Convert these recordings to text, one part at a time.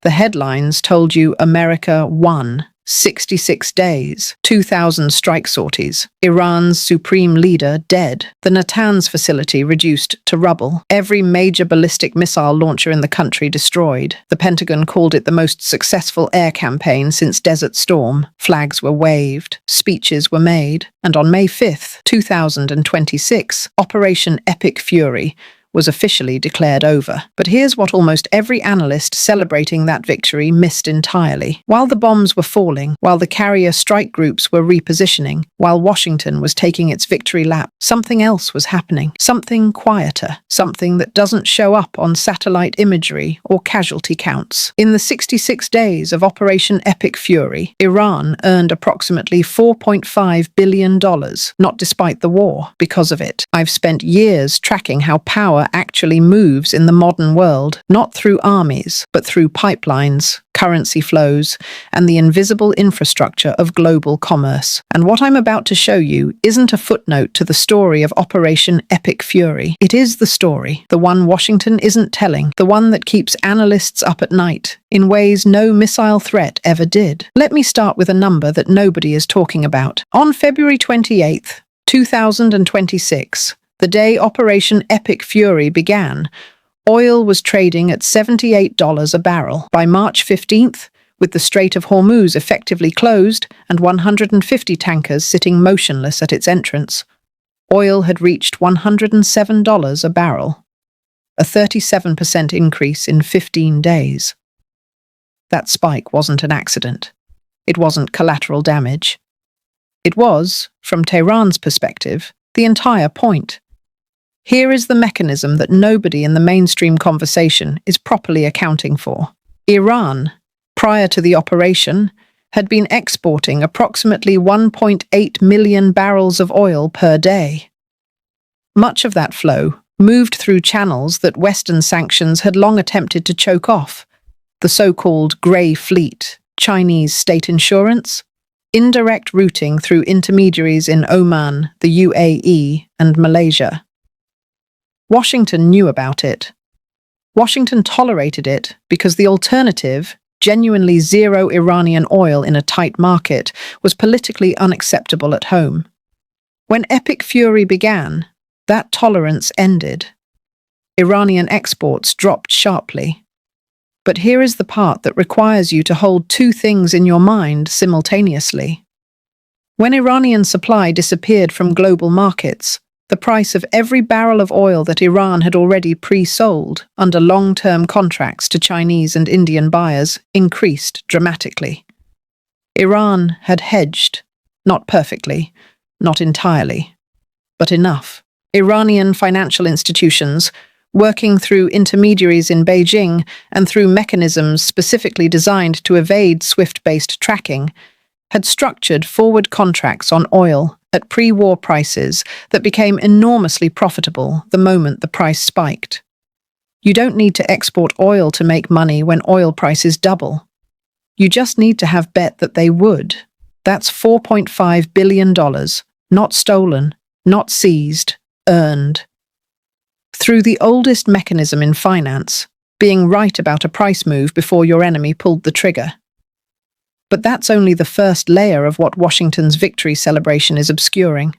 The headlines told you America won, 66 days, 2,000 strike sorties, Iran's supreme leader dead, the Natanz facility reduced to rubble, every major ballistic missile launcher in the country destroyed. The Pentagon called it the most successful air campaign since Desert Storm. Flags were waved, speeches were made, and on May 5th, 2026, Operation Epic Fury was officially declared over. But here's what almost every analyst celebrating that victory missed entirely. While the bombs were falling, while the carrier strike groups were repositioning, while Washington was taking its victory lap, something else was happening. Something quieter, something that doesn't show up on satellite imagery or casualty counts. In the 66 days of Operation Epic Fury, Iran earned approximately $4.5 billion, not despite the war, because of it. I've spent years tracking how power actually moves in the modern world, not through armies, but through pipelines, currency flows, and the invisible infrastructure of global commerce. And what I'm about to show you isn't a footnote to the story of Operation Epic Fury. It is the story, the one Washington isn't telling, the one that keeps analysts up at night, in ways no missile threat ever did. Let me start with a number that nobody is talking about. On February 28th, 2026, the day Operation Epic Fury began, oil was trading at $78 a barrel. By March 15th, with the Strait of Hormuz effectively closed and 150 tankers sitting motionless at its entrance, oil had reached $107 a barrel, a 37% increase in 15 days. That spike wasn't an accident. It wasn't collateral damage. It was, from Tehran's perspective, the entire point. Here is the mechanism that nobody in the mainstream conversation is properly accounting for. Iran, prior to the operation, had been exporting approximately 1.8 million barrels of oil per day. Much of that flow moved through channels that Western sanctions had long attempted to choke off: the so-called grey fleet, Chinese state insurance, indirect routing through intermediaries in Oman, the UAE, and Malaysia. Washington knew about it. Washington tolerated it because the alternative, genuinely zero Iranian oil in a tight market, was politically unacceptable at home. When Epic Fury began, that tolerance ended. Iranian exports dropped sharply. But here is the part that requires you to hold two things in your mind simultaneously. When Iranian supply disappeared from global markets, the price of every barrel of oil that Iran had already pre-sold under long-term contracts to Chinese and Indian buyers increased dramatically. Iran had hedged, not perfectly, not entirely, but enough. Iranian financial institutions, working through intermediaries in Beijing and through mechanisms specifically designed to evade SWIFT-based tracking, had structured forward contracts on oil at pre-war prices that became enormously profitable the moment the price spiked. You don't need to export oil to make money when oil prices double. You just need to have bet that they would. That's $4.5 billion, not stolen, not seized, earned. Through the oldest mechanism in finance, being right about a price move before your enemy pulled the trigger. But that's only the first layer of what Washington's victory celebration is obscuring.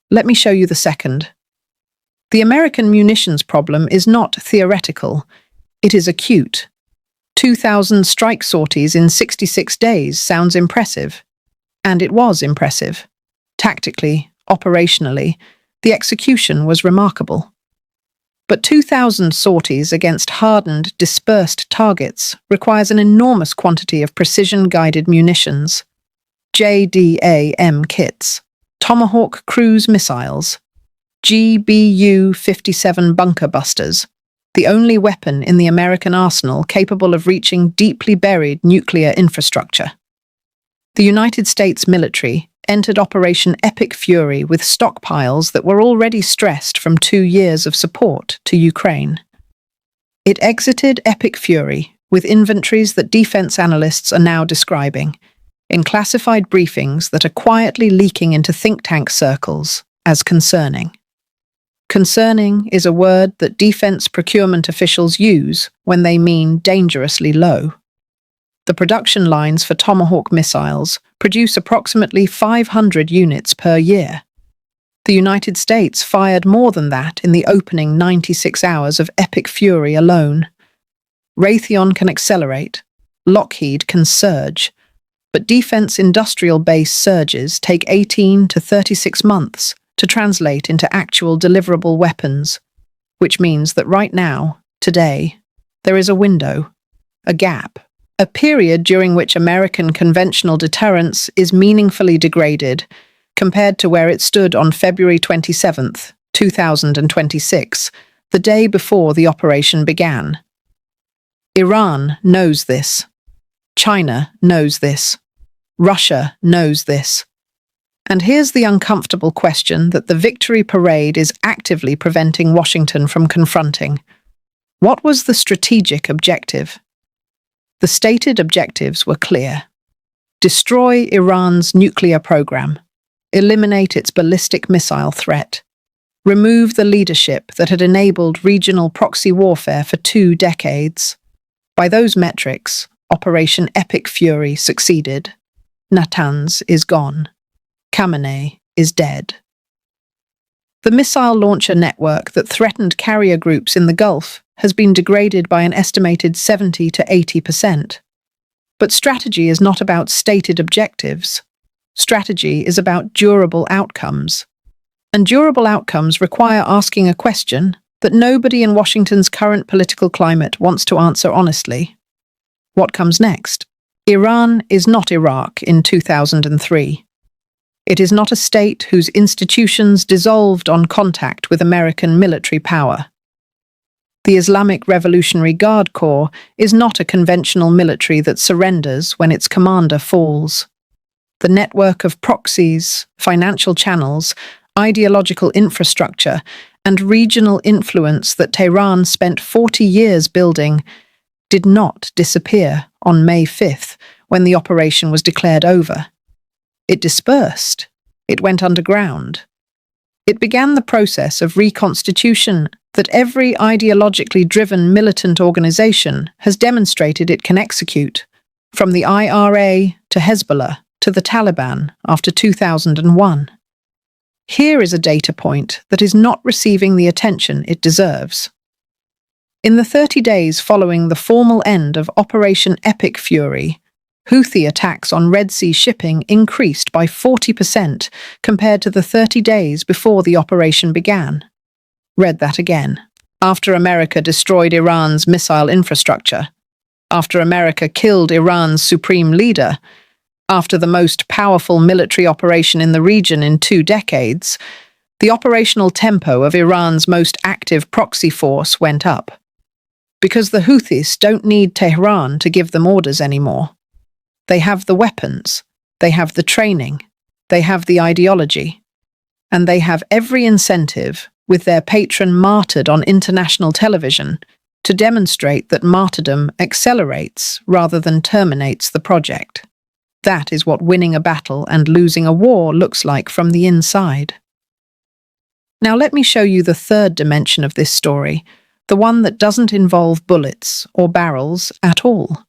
Let me show you the second. The American munitions problem is not theoretical, it is acute. 2,000 strike sorties in 66 days sounds impressive. And it was impressive. Tactically, operationally, the execution was remarkable. But 2,000 sorties against hardened, dispersed targets requires an enormous quantity of precision-guided munitions, JDAM kits, Tomahawk cruise missiles, GBU-57 bunker busters, the only weapon in the American arsenal capable of reaching deeply buried nuclear infrastructure. The United States military entered Operation Epic Fury with stockpiles that were already stressed from 2 years of support to Ukraine. It exited Epic Fury with inventories that defense analysts are now describing, in classified briefings that are quietly leaking into think tank circles as concerning. Concerning is a word that defense procurement officials use when they mean dangerously low. The production lines for Tomahawk missiles produce approximately 500 units per year. The United States fired more than that in the opening 96 hours of epic fury alone. Raytheon can accelerate, Lockheed can surge, but defense industrial base surges take 18 to 36 months to translate into actual deliverable weapons, which means that right now, today, there is a window, a gap, a period during which American conventional deterrence is meaningfully degraded compared to where it stood on February 27, 2026, the day before the operation began. Iran knows this. China knows this. Russia knows this. And here's the uncomfortable question that the victory parade is actively preventing Washington from confronting. What was the strategic objective? The stated objectives were clear. Destroy Iran's nuclear program. Eliminate its ballistic missile threat. Remove the leadership that had enabled regional proxy warfare for 2 decades. By those metrics, Operation Epic Fury succeeded. Natanz is gone. Khamenei is dead. The missile launcher network that threatened carrier groups in the Gulf has been degraded by an estimated 70 to 80%. But strategy is not about stated objectives. Strategy is about durable outcomes. And durable outcomes require asking a question that nobody in Washington's current political climate wants to answer honestly. What comes next? Iran is not Iraq in 2003. It is not a state whose institutions dissolved on contact with American military power. The Islamic Revolutionary Guard Corps is not a conventional military that surrenders when its commander falls. The network of proxies, financial channels, ideological infrastructure, and regional influence that Tehran spent 40 years building did not disappear on May 5th when the operation was declared over. It dispersed. It went underground. It began the process of reconstitution that every ideologically driven militant organization has demonstrated it can execute, from the IRA to Hezbollah to the Taliban after 2001. Here is a data point that is not receiving the attention it deserves. In the 30 days following the formal end of Operation Epic Fury, Houthi attacks on Red Sea shipping increased by 40% compared to the 30 days before the operation began. Read that again. After America destroyed Iran's missile infrastructure, after America killed Iran's supreme leader, after the most powerful military operation in the region in 2 decades, the operational tempo of Iran's most active proxy force went up. Because the Houthis don't need Tehran to give them orders anymore. They have the weapons, they have the training, they have the ideology, and they have every incentive, with their patron martyred on international television, to demonstrate that martyrdom accelerates rather than terminates the project. That is what winning a battle and losing a war looks like from the inside. Now let me show you the third dimension of this story, the one that doesn't involve bullets or barrels at all.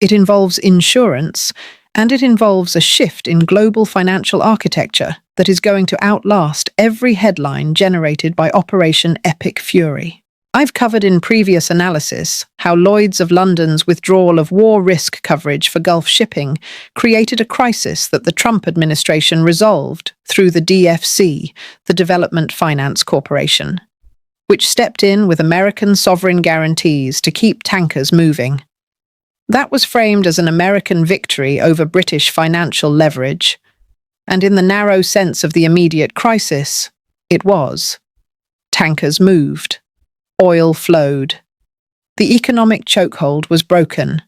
It involves insurance, and it involves a shift in global financial architecture that is going to outlast every headline generated by Operation Epic Fury. I've covered in previous analysis how Lloyd's of London's withdrawal of war risk coverage for Gulf shipping created a crisis that the Trump administration resolved through the DFC, the Development Finance Corporation, which stepped in with American sovereign guarantees to keep tankers moving. That was framed as an American victory over British financial leverage, and in the narrow sense of the immediate crisis, it was. Tankers moved. Oil flowed. The economic chokehold was broken.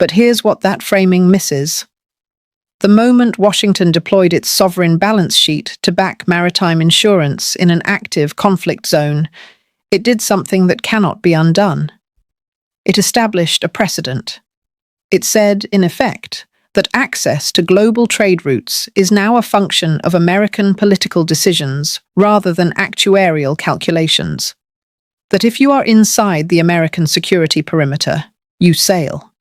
But here's what that framing misses. The moment Washington deployed its sovereign balance sheet to back maritime insurance in an active conflict zone, it did something that cannot be undone. It established a precedent. It said, in effect, that access to global trade routes is now a function of American political decisions rather than actuarial calculations. That if you are inside the American security perimeter, you sail.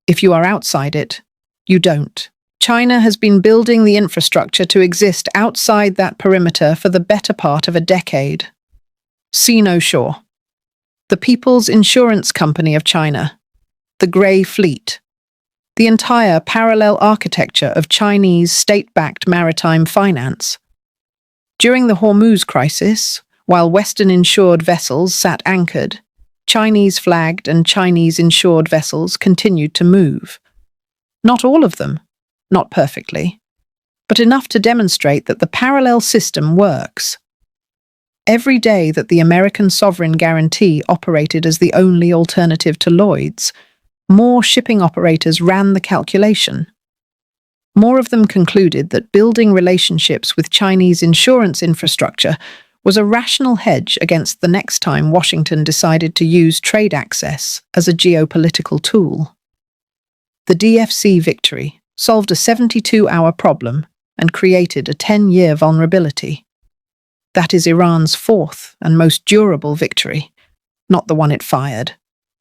If you are outside it, you don't. China has been building the infrastructure to exist outside that perimeter for the better part of a decade. Sino Shore, the People's Insurance Company of China, the Grey Fleet, the entire parallel architecture of Chinese state-backed maritime finance. During the Hormuz crisis, while Western-insured vessels sat anchored, Chinese-flagged and Chinese-insured vessels continued to move. Not all of them, not perfectly, but enough to demonstrate that the parallel system works. Every day that the American sovereign guarantee operated as the only alternative to Lloyd's, more shipping operators ran the calculation. More of them concluded that building relationships with Chinese insurance infrastructure was a rational hedge against the next time Washington decided to use trade access as a geopolitical tool. The DFC victory solved a 72-hour problem and created a 10-year vulnerability. That is Iran's fourth and most durable victory, not the one it fired,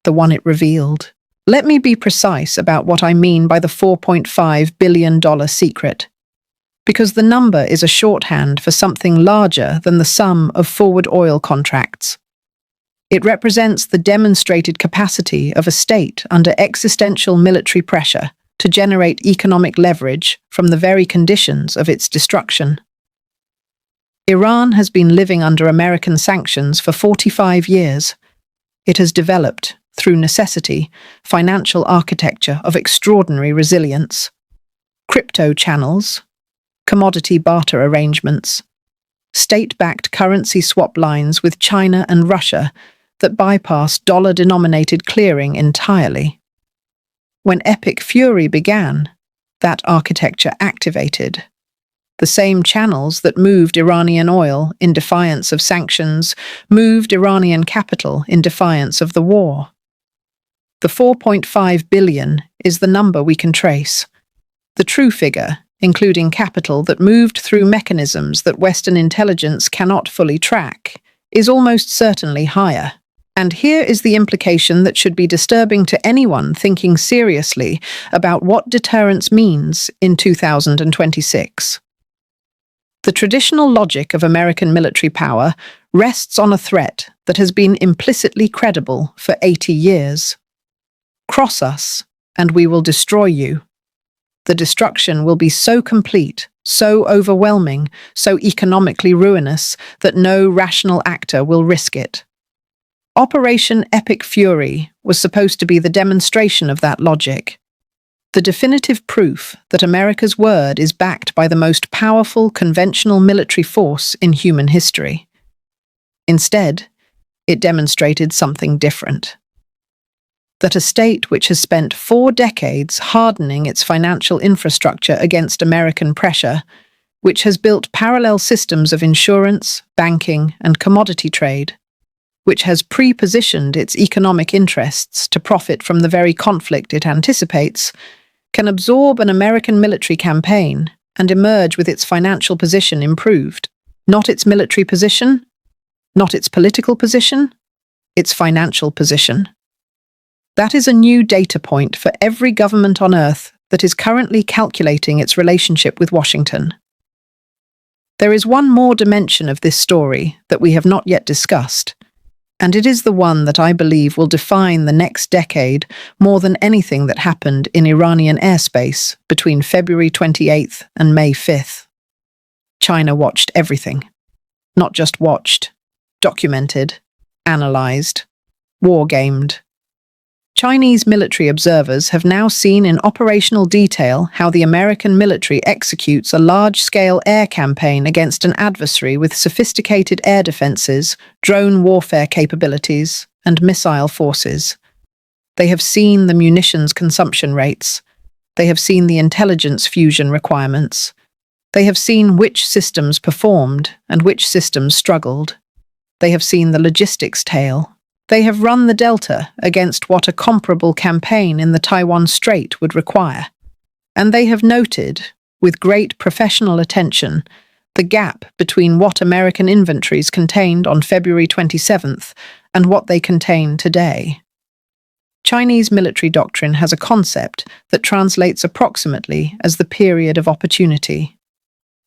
the one it revealed. Let me be precise about what I mean by the $4.5 billion secret, because the number is a shorthand for something larger than the sum of forward oil contracts. It represents the demonstrated capacity of a state under existential military pressure to generate economic leverage from the very conditions of its destruction. Iran has been living under American sanctions for 45 years. It has developed, through necessity, financial architecture of extraordinary resilience. Crypto channels, commodity barter arrangements, state-backed currency swap lines with China and Russia that bypass dollar-denominated clearing entirely. When Epic Fury began, that architecture activated. The same channels that moved Iranian oil in defiance of sanctions moved Iranian capital in defiance of the war. The 4.5 billion is the number we can trace. The true figure, including capital that moved through mechanisms that Western intelligence cannot fully track, is almost certainly higher. And here is the implication that should be disturbing to anyone thinking seriously about what deterrence means in 2026. The traditional logic of American military power rests on a threat that has been implicitly credible for 80 years. Cross us, and we will destroy you. The destruction will be so complete, so overwhelming, so economically ruinous that no rational actor will risk it. Operation Epic Fury was supposed to be the demonstration of that logic, the definitive proof that America's word is backed by the most powerful conventional military force in human history. Instead, it demonstrated something different. That a state which has spent 4 decades hardening its financial infrastructure against American pressure, which has built parallel systems of insurance, banking, and commodity trade, which has pre-positioned its economic interests to profit from the very conflict it anticipates, can absorb an American military campaign and emerge with its financial position improved. Not its military position, not its political position, its financial position. That is a new data point for every government on Earth that is currently calculating its relationship with Washington. There is one more dimension of this story that we have not yet discussed, and it is the one that I believe will define the next decade more than anything that happened in Iranian airspace between February 28th and May 5th. China watched everything. Not just watched, documented, analyzed, war-gamed. Chinese military observers have now seen in operational detail how the American military executes a large-scale air campaign against an adversary with sophisticated air defenses, drone warfare capabilities, and missile forces. They have seen the munitions consumption rates. They have seen the intelligence fusion requirements. They have seen which systems performed and which systems struggled. They have seen the logistics tail. They have run the delta against what a comparable campaign in the Taiwan Strait would require. And they have noted, with great professional attention, the gap between what American inventories contained on February 27th and what they contain today. Chinese military doctrine has a concept that translates approximately as the period of opportunity,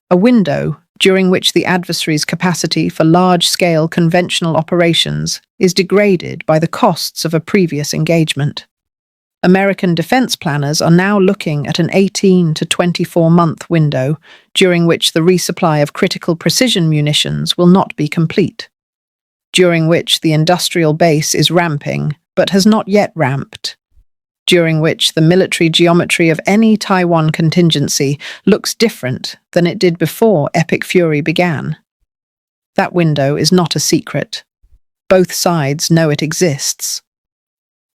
a window during which the adversary's capacity for large-scale conventional operations is degraded by the costs of a previous engagement. American defense planners are now looking at an 18 to 24-month window during which the resupply of critical precision munitions will not be complete, during which the industrial base is ramping but has not yet ramped, during which the military geometry of any Taiwan contingency looks different than it did before Epic Fury began. That window is not a secret. Both sides know it exists.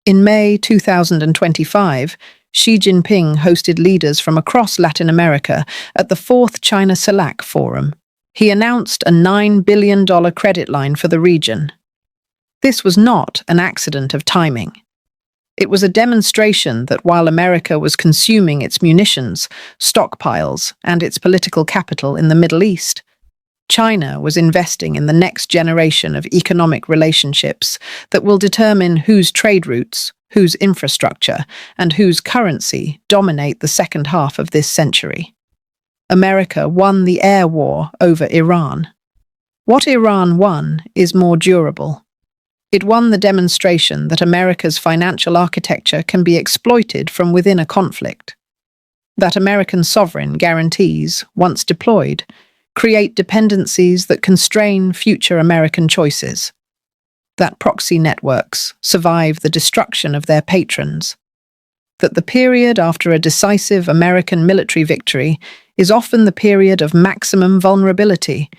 In May 2025, Xi Jinping hosted leaders from across Latin America at the 4th China CELAC Forum. He announced a $9 billion credit line for the region. This was not an accident of timing. It was a demonstration that while America was consuming its munitions, stockpiles, and its political capital in the Middle East, China was investing in the next generation of economic relationships that will determine whose trade routes, whose infrastructure, and whose currency dominate the second half of this century. America won the air war over Iran. What Iran won is more durable. It won the demonstration that America's financial architecture can be exploited from within a conflict. That American sovereign guarantees, once deployed, create dependencies that constrain future American choices. That proxy networks survive the destruction of their patrons. That the period after a decisive American military victory is often the period of maximum vulnerability,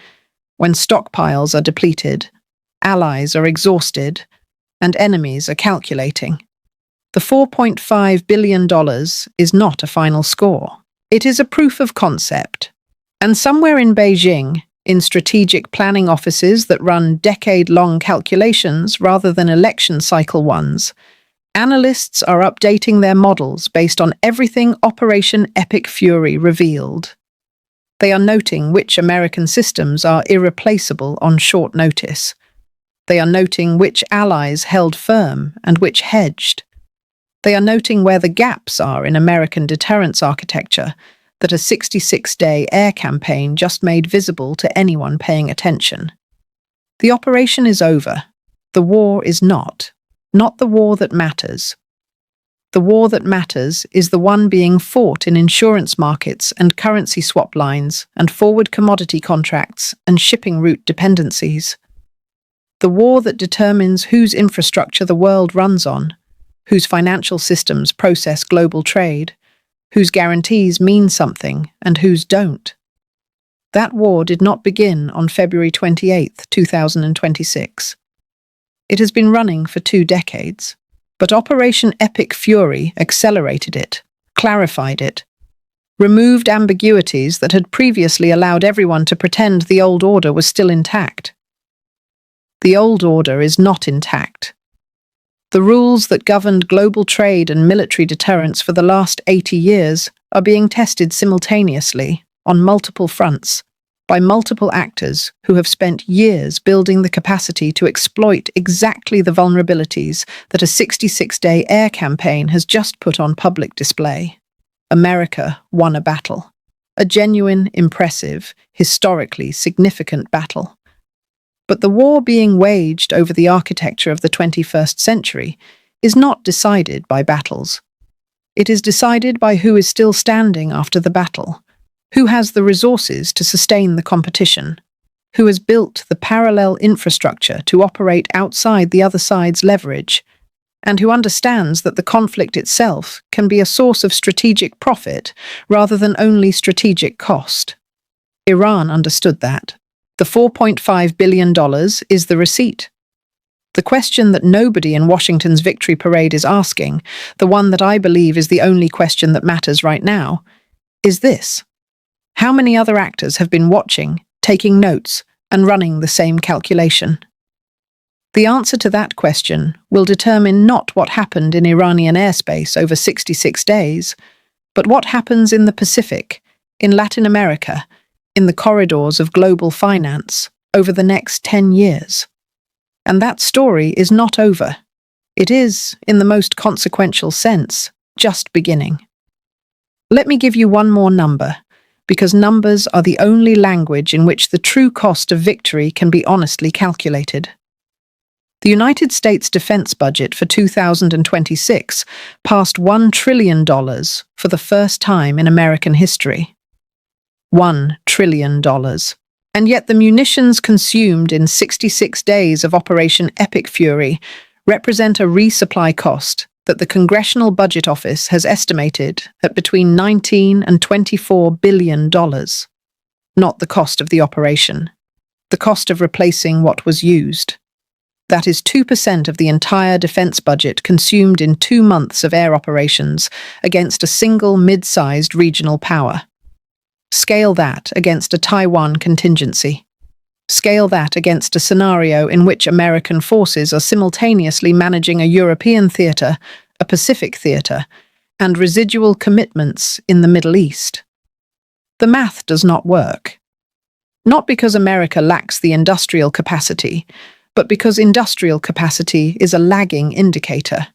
when stockpiles are depleted, allies are exhausted, and enemies are calculating. The $4.5 billion is not a final score. It is a proof of concept. And somewhere in Beijing, in strategic planning offices that run decade-long calculations rather than election cycle ones, analysts are updating their models based on everything Operation Epic Fury revealed. They are noting which American systems are irreplaceable on short notice. They are noting which allies held firm and which hedged. They are noting where the gaps are in American deterrence architecture that a 66-day air campaign just made visible to anyone paying attention. The operation is over. The war is not the war that matters. The war that matters is the one being fought in insurance markets and currency swap lines and forward commodity contracts and shipping route dependencies. The war that determines whose infrastructure the world runs on, whose financial systems process global trade, whose guarantees mean something and whose don't. That war did not begin on February 28, 2026. It has been running for 2 decades, but Operation Epic Fury accelerated it, clarified it, removed ambiguities that had previously allowed everyone to pretend the old order was still intact. The old order is not intact. The rules that governed global trade and military deterrence for the last 80 years are being tested simultaneously, on multiple fronts, by multiple actors who have spent years building the capacity to exploit exactly the vulnerabilities that a 66-day air campaign has just put on public display. America won a battle. A genuine, impressive, historically significant battle. But the war being waged over the architecture of the 21st century is not decided by battles. It is decided by who is still standing after the battle, who has the resources to sustain the competition, who has built the parallel infrastructure to operate outside the other side's leverage, and who understands that the conflict itself can be a source of strategic profit rather than only strategic cost. Iran understood that. The $4.5 billion is the receipt. The question that nobody in Washington's victory parade is asking, the one that I believe is the only question that matters right now, is this. How many other actors have been watching, taking notes, and running the same calculation? The answer to that question will determine not what happened in Iranian airspace over 66 days, But what happens in the Pacific, in Latin America, in the corridors of global finance, over the next 10 years? And that story is not over. It is, in the most consequential sense, just beginning. Let me give you one more number, because numbers are the only language in which the true cost of victory can be honestly calculated. The United States defense budget for 2026 passed $1 trillion for the first time in American history. $1 trillion. And yet the munitions consumed in 66 days of Operation Epic Fury represent a resupply cost that the Congressional Budget Office has estimated at between $19 and $24 billion. Not the cost of the operation, the cost of replacing what was used. That is 2% of the entire defense budget consumed in 2 months of air operations against a single mid-sized regional power. Scale that against a Taiwan contingency. Scale that against a scenario in which American forces are simultaneously managing a European theatre, a Pacific theatre, and residual commitments in the Middle East. The math does not work. Not because America lacks the industrial capacity, but because industrial capacity is a lagging indicator.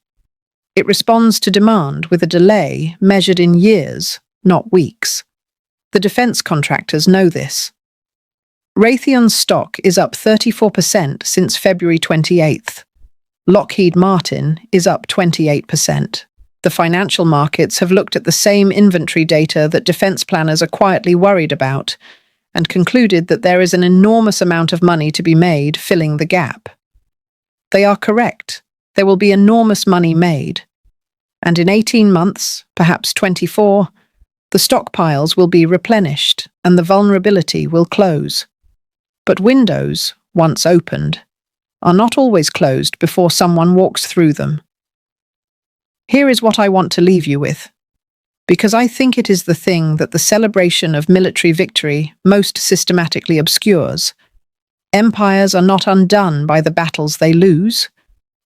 It responds to demand with a delay measured in years, not weeks. The defense contractors know this. Raytheon's stock is up 34% since February 28th. Lockheed Martin is up 28%. The financial markets have looked at the same inventory data that defense planners are quietly worried about and concluded that there is an enormous amount of money to be made filling the gap. They are correct. There will be enormous money made. And in 18 months, perhaps 24, the stockpiles will be replenished and the vulnerability will close. But windows, once opened, are not always closed before someone walks through them. Here is what I want to leave you with, because I think it is the thing that the celebration of military victory most systematically obscures. Empires are not undone by the battles they lose.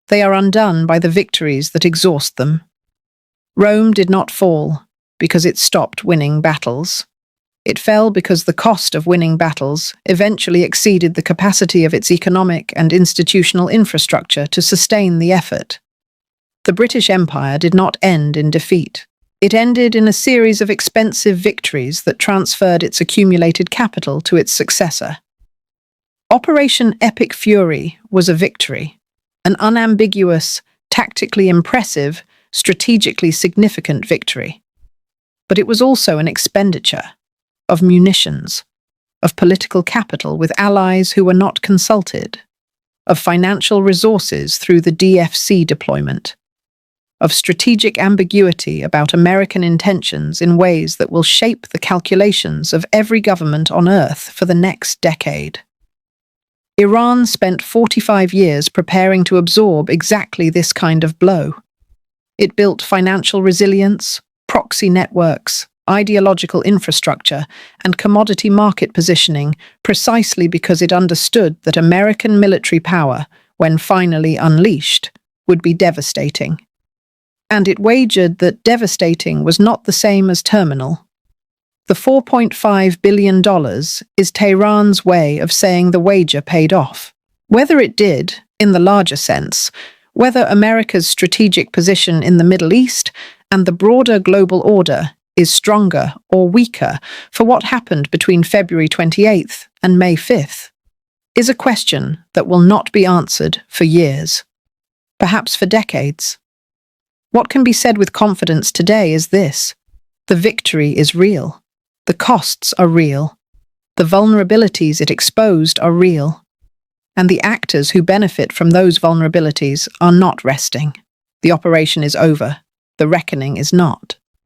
They are undone by the victories that exhaust them. Rome did not fall because it stopped winning battles. It fell because the cost of winning battles eventually exceeded the capacity of its economic and institutional infrastructure to sustain the effort. The British Empire did not end in defeat. It ended in a series of expensive victories that transferred its accumulated capital to its successor. Operation Epic Fury was a victory, an unambiguous, tactically impressive, strategically significant victory. But it was also an expenditure of munitions, of political capital with allies who were not consulted, of financial resources through the DFC deployment, of strategic ambiguity about American intentions in ways that will shape the calculations of every government on Earth for the next decade. Iran spent 45 years preparing to absorb exactly this kind of blow. It built financial resilience, proxy networks, ideological infrastructure, and commodity market positioning precisely because it understood that American military power, when finally unleashed, would be devastating. And it wagered that devastating was not the same as terminal. The $4.5 billion is Tehran's way of saying the wager paid off. Whether it did, in the larger sense, whether America's strategic position in the Middle East and the broader global order is stronger or weaker for what happened between February 28th and May 5th, is a question that will not be answered for years, perhaps for decades. What can be said with confidence today is this: the victory is real, the costs are real, the vulnerabilities it exposed are real, and the actors who benefit from those vulnerabilities are not resting. The operation is over, the reckoning is not.